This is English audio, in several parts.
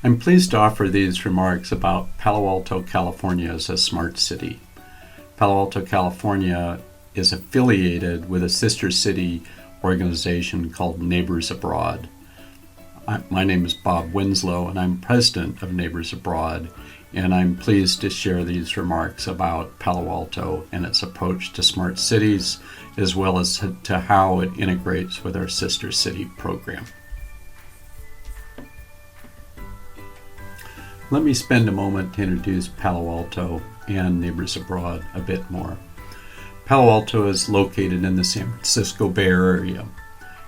I'm pleased to offer these remarks about Palo Alto, California as a smart city. Palo Alto, California is affiliated with a sister city organization called Neighbors Abroad. My name is Bob Winslow, and I'm president of Neighbors Abroad, and I'm pleased to share these remarks about Palo Alto and its approach to smart cities, as well as to how it integrates with our sister city program. Let me spend a moment to introduce Palo Alto and Neighbors Abroad a bit more. Palo Alto is located in the San Francisco Bay Area.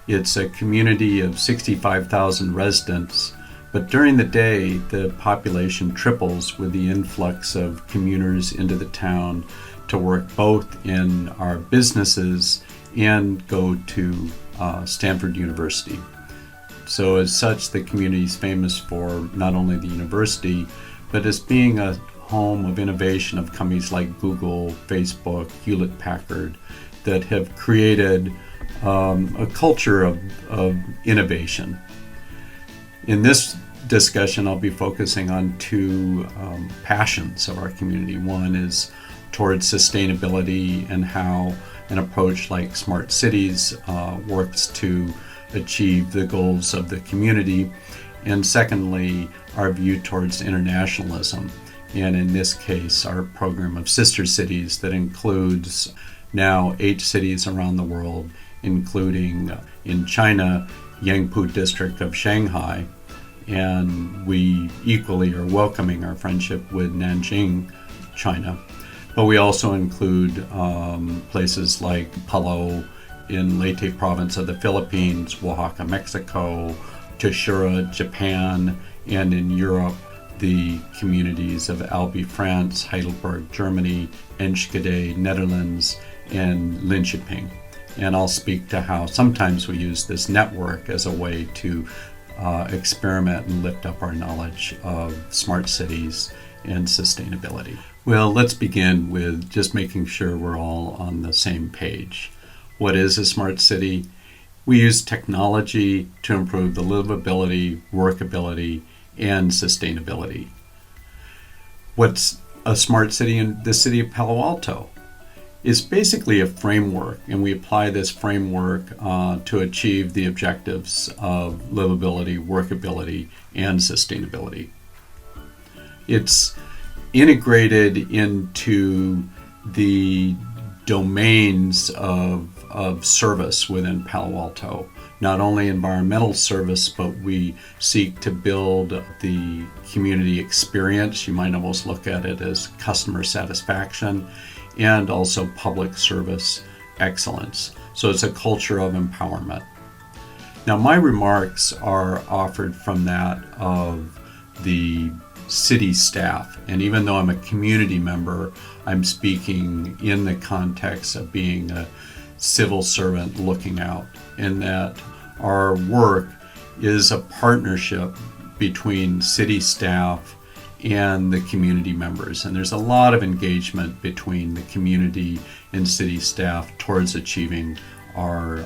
It's a community of 65,000 residents, but during the day, the population triples with the influx of commuters into the town to work both in our businesses and go to Stanford University. So as such, the community is famous for not only the university, but as being a home of innovation of companies like Google, Facebook, Hewlett-Packard, that have created a culture of innovation. In this discussion, I'll be focusing on two passions of our community. One is towards sustainability and how an approach like smart cities works to achieve the goals of the community, and secondly, our view towards internationalism, and in this case, our program of sister cities that includes now 8 cities around the world, including in China, Yangpu district of Shanghai, and we equally are welcoming our friendship with Nanjing, China, but we also include places like Palo in Leyte province of the Philippines, Oaxaca, Mexico, Tashura, Japan, and in Europe, the communities of Albi, France, Heidelberg, Germany, Enschede, Netherlands, and Linköping. And I'll speak to how sometimes we use this network as a way to experiment and lift up our knowledge of smart cities and sustainability. Well, let's begin with just making sure we're all on the same page. What is a smart city? We use technology to improve the livability, workability, and sustainability. What's a smart city in the city of Palo Alto? It's basically a framework, and we apply this framework to achieve the objectives of livability, workability, and sustainability. It's integrated into the domains of service within Palo Alto. Not only environmental service, but we seek to build the community experience. You might almost look at it as customer satisfaction, and also public service excellence. So it's a culture of empowerment. Now, my remarks are offered from that of the city staff, and even though I'm a community member, I'm speaking in the context of being a civil servant looking out, in that our work is a partnership between city staff and the community members, and there's a lot of engagement between the community and city staff towards achieving our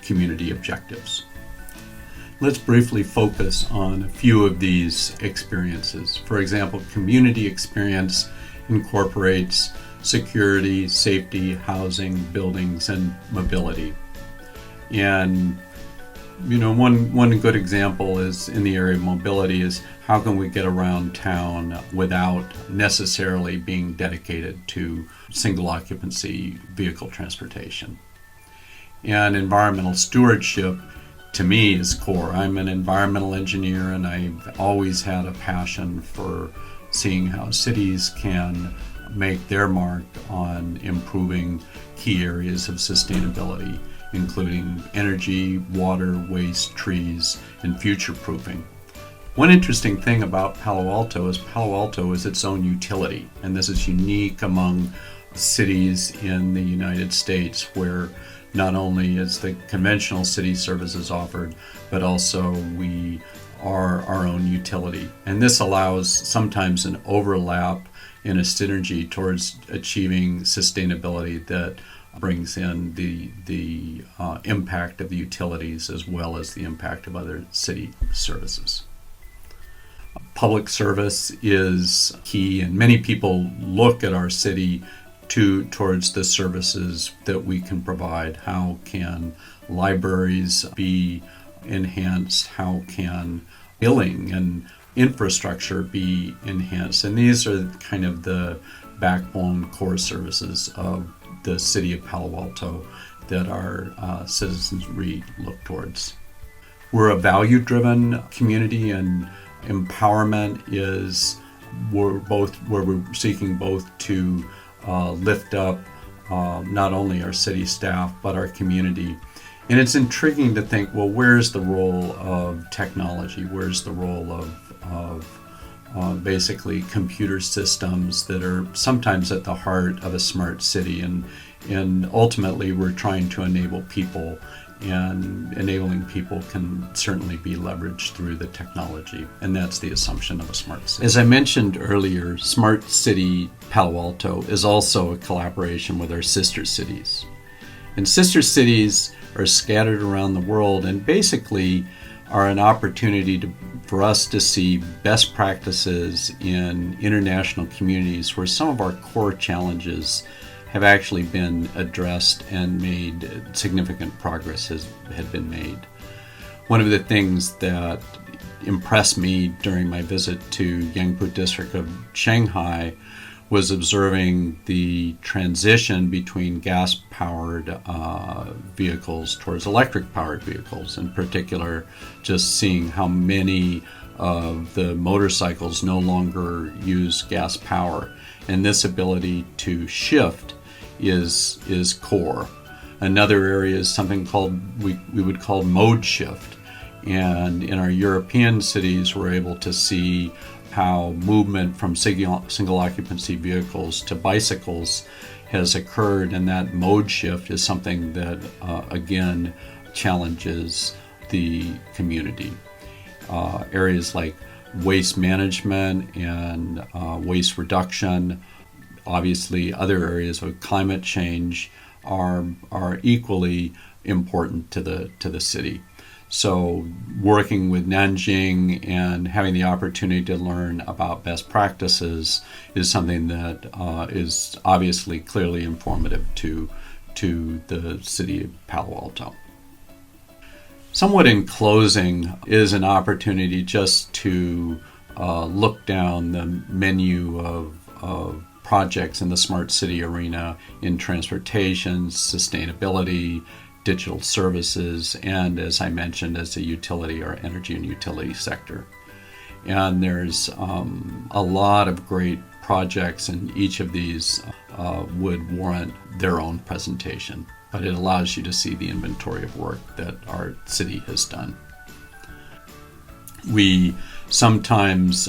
community objectives. Let's briefly focus on a few of these experiences. For example, community experience incorporates security, safety, housing, buildings, and mobility. And one good example is in the area of mobility is how can we get around town without necessarily being dedicated to single occupancy vehicle transportation. And environmental stewardship to me is core. I'm an environmental engineer, and I've always had a passion for seeing how cities can make their mark on improving key areas of sustainability, including energy, water, waste, trees, and future-proofing. One interesting thing about Palo Alto is its own utility, and this is unique among cities in the United States, where not only is the conventional city services offered, but also we are our own utility. And this allows sometimes an overlap and a synergy towards achieving sustainability that brings in the impact of the utilities as well as the impact of other city services. public service is key, and many people look at our city towards the services that we can provide. How can libraries be enhanced? How can billing and infrastructure be enhanced? And these are kind of the backbone core services of the city of Palo Alto that our citizens look towards. We're a value-driven community, and empowerment is where we're seeking both to lift up not only our city staff but our community. And it's intriguing to think, well, where's the role of technology? Where's the role of basically computer systems that are sometimes at the heart of a smart city? And ultimately, we're trying to enable people, and enabling people can certainly be leveraged through the technology. And that's the assumption of a smart city. As I mentioned earlier, Smart City Palo Alto is also a collaboration with our sister cities. And sister cities are scattered around the world and basically are an opportunity for us to see best practices in international communities where some of our core challenges have actually been addressed and made significant progress had been made. One of the things that impressed me during my visit to Yangpu district of Shanghai was observing the transition between gas-powered vehicles towards electric-powered vehicles. In particular, just seeing how many of the motorcycles no longer use gas power. And this ability to shift is core. Another area is something called we would call mode shift. And in our European cities, we're able to see how movement from single occupancy vehicles to bicycles has occurred, and that mode shift is something that again challenges the community. Areas like waste management and waste reduction, obviously other areas of climate change are equally important to the city. So working with Nanjing and having the opportunity to learn about best practices is something that is obviously clearly informative to the city of Palo Alto. Somewhat in closing is an opportunity just to look down the menu of projects in the smart city arena in transportation, sustainability, digital services, and as I mentioned, as a utility, our energy and utility sector. And there's a lot of great projects, and each of these would warrant their own presentation, but it allows you to see the inventory of work that our city has done. We sometimes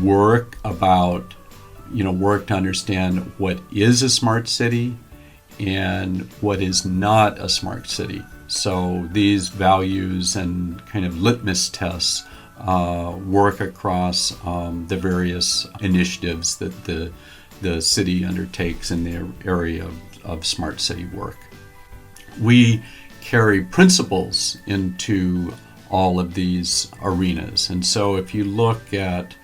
work to understand what is a smart city and what is not a smart city. So these values and kind of litmus tests work across the various initiatives that the city undertakes in the area of smart city work. We carry principles into all of these arenas. And so if you look at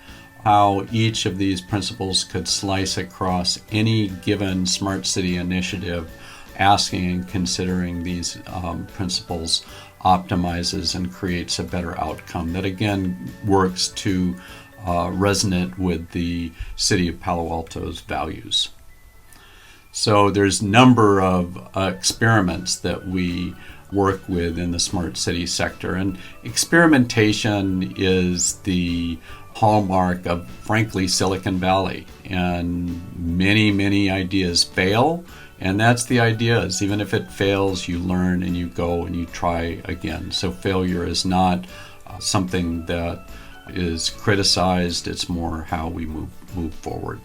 how each of these principles could slice across any given smart city initiative, asking and considering these principles optimizes and creates a better outcome that again works to resonate with the city of Palo Alto's values. So there's a number of experiments that we work with in the smart city sector, and experimentation is the hallmark of, frankly, Silicon Valley, and many ideas fail, and that's the idea, is even if it fails, you learn and you go and you try again. So failure is not something that is criticized, it's more how we move forward.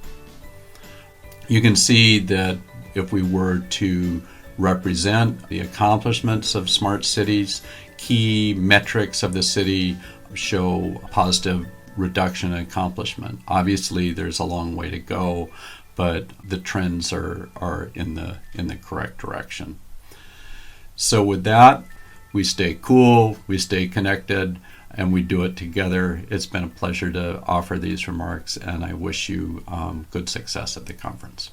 You can see that if we were to represent the accomplishments of smart cities, key metrics of the city show positive reduction and accomplishment. Obviously, there's a long way to go, but the trends are in the correct direction. So with that, we stay cool, we stay connected. and we do it together. It's been a pleasure to offer these remarks, and I wish you good success at the conference.